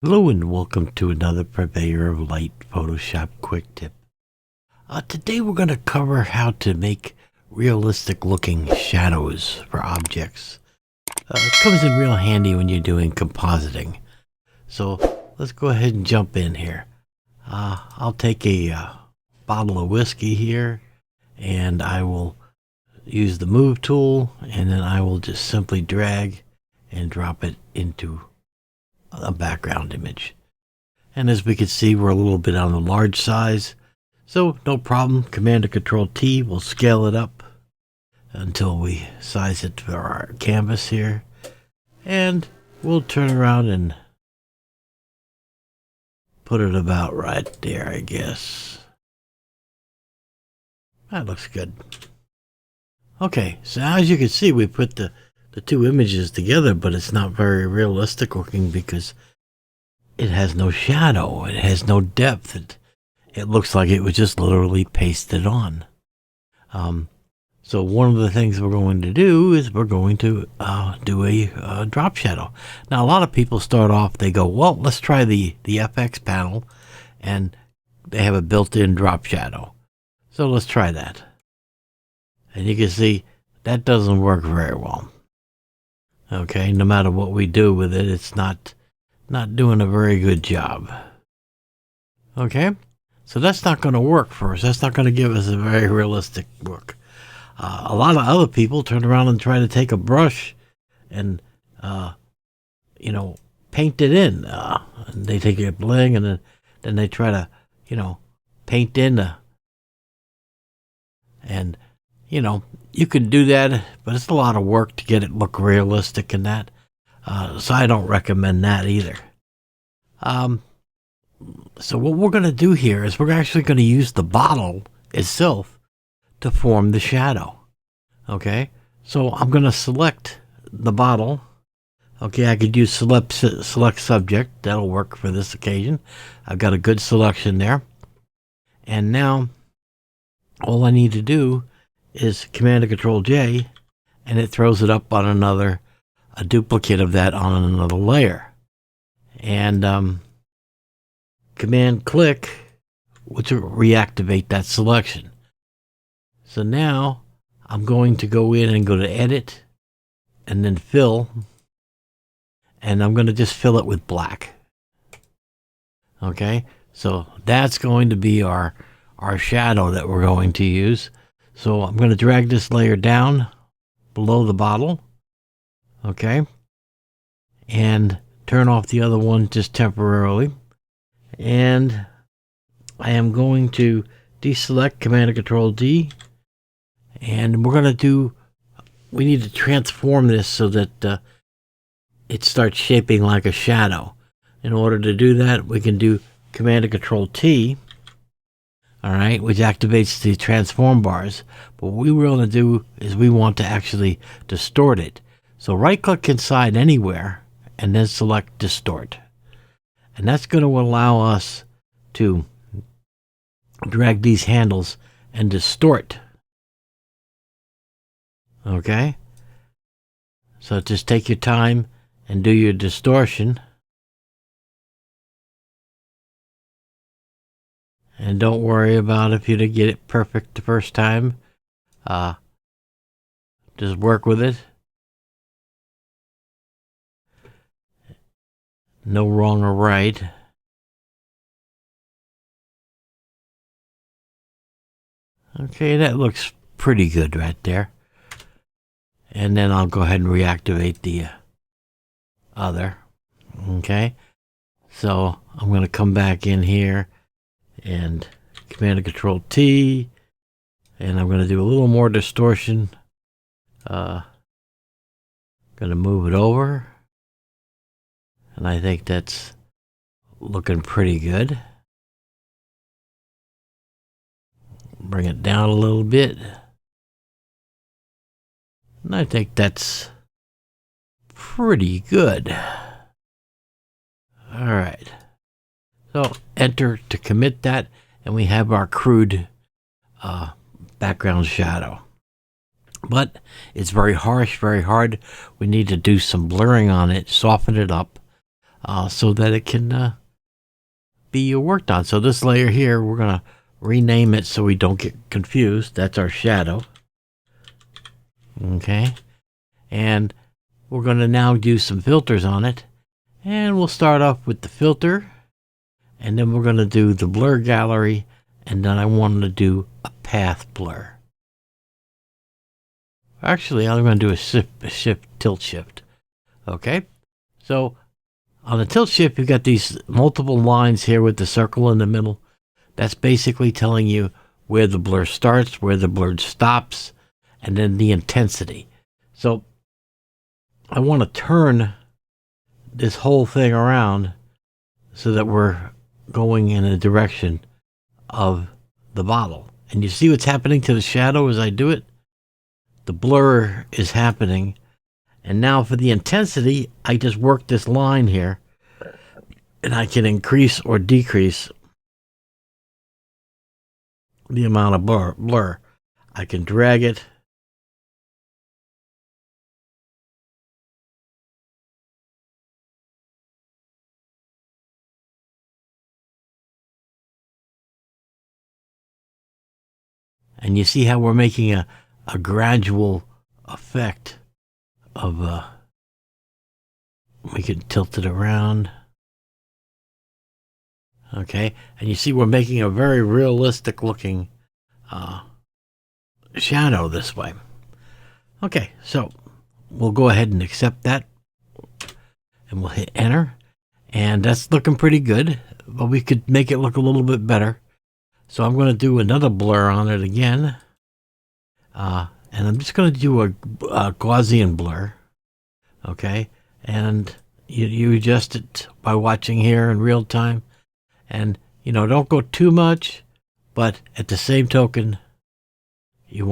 Hello and welcome to another Purveyor of Light Photoshop quick tip. Today we're going to cover how to make realistic looking shadows for objects. It comes in real handy when you're doing compositing. So let's go ahead and jump in here. I'll take a bottle of whiskey here and I will use the move tool, and then I will just simply drag and drop it into a background image. And as we can see, we're a little bit on the large size, so no problem. Command or Control T will scale it up until we size it for our canvas here, and we'll turn around and put it about right there, I guess. That looks good. Okay, so as you can see, we put the two images together, but it's not very realistic looking because it has no shadow, it has no depth. It looks like it was just literally pasted on. So one of the things we're going to do is we're going to do a drop shadow. Now a lot of people start off, they go, well, let's try the FX panel, and they have a built-in drop shadow. So let's try that. And you can see that doesn't work very well. Okay, no matter what we do with it, it's not doing a very good job. Okay, so that's not going to work for us. That's not going to give us a very realistic look. A lot of other people turn around and try to take a brush and, paint it in. And they take a bling and then they try to, paint in and you can do that, but it's a lot of work to get it look realistic in that. So I don't recommend that either. So what we're going to do here is we're actually going to use the bottle itself to form the shadow. Okay, so I'm going to select the bottle. Okay, I could use select subject. That'll work for this occasion. I've got a good selection there. And now all I need to do is Command or Control J, and it throws it up on a duplicate of that on another layer. And Command click, which will reactivate that selection. So now I'm going to go in and go to Edit, and then Fill, and I'm going to just fill it with black. Okay, so that's going to be our shadow that we're going to use. So I'm going to drag this layer down below the bottle, okay, and turn off the other one just temporarily. And I am going to deselect, Command or Control D, and we need to transform this so that it starts shaping like a shadow. In order to do that, we can do Command or Control T, all right, which activates the transform bars. But what we want to do is we want to actually distort it. So right click inside anywhere and then select Distort. And that's going to allow us to drag these handles and distort. Okay, so just take your time and do your distortion. And don't worry about if you didn't get it perfect the first time. Just work with it. No wrong or right. Okay, that looks pretty good right there. And then I'll go ahead and reactivate the other. Okay, so I'm going to come back in here and Command or Control T, and I'm going to do a little more distortion. Going to move it over, and I think that's looking pretty good. Bring it down a little bit, and I think that's pretty good. All right. So enter to commit that, and we have our crude background shadow. But it's very harsh, very hard. We need to do some blurring on it, soften it up. so that it can be worked on. So this layer here, we're going to rename it so we don't get confused. That's our shadow. Okay. And we're going to now do some filters on it. And we'll start off with the filter. And then we're going to do the blur gallery. And then I want to do a path blur. Actually, I'm going to do a tilt shift. Okay. So on the tilt shift, you've got these multiple lines here with the circle in the middle. That's basically telling you where the blur starts, where the blur stops, and then the intensity. So I want to turn this whole thing around so that we're going in a direction of the bottle. And you see what's happening to the shadow as I do it? The blur is happening. And now for the intensity, I just work this line here, and I can increase or decrease the amount of blur. I can drag it. And you see how we're making a gradual effect of, we can tilt it around. Okay, and you see we're making a very realistic looking shadow this way. Okay, so we'll go ahead and accept that, and we'll hit enter, and that's looking pretty good, but we could make it look a little bit better. So I'm going to do another blur on it again, and I'm just going to do a Gaussian blur. Okay, and you adjust it by watching here in real time. And, don't go too much, but at the same token, you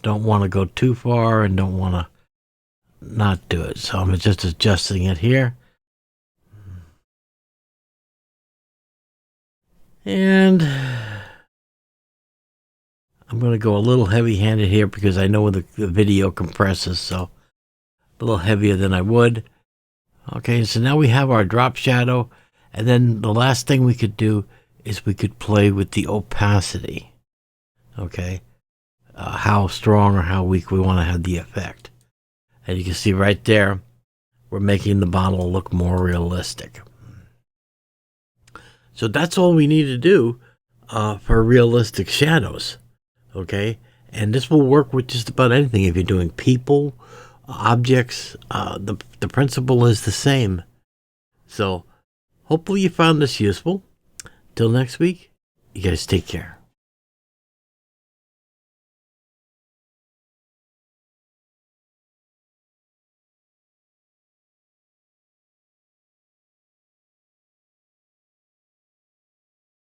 don't want to go too far and don't want to not do it. So I'm just adjusting it here. And I'm going to go a little heavy-handed here because I know the video compresses, so a little heavier than I would. Okay, so now we have our drop shadow. And then the last thing we could do is we could play with the opacity. Okay, how strong or how weak we want to have the effect. And you can see right there, we're making the bottle look more realistic. So that's all we need to do for realistic shadows. Okay, and this will work with just about anything. If you're doing people, objects, the principle is the same. So hopefully you found this useful. Till next week, you guys take care.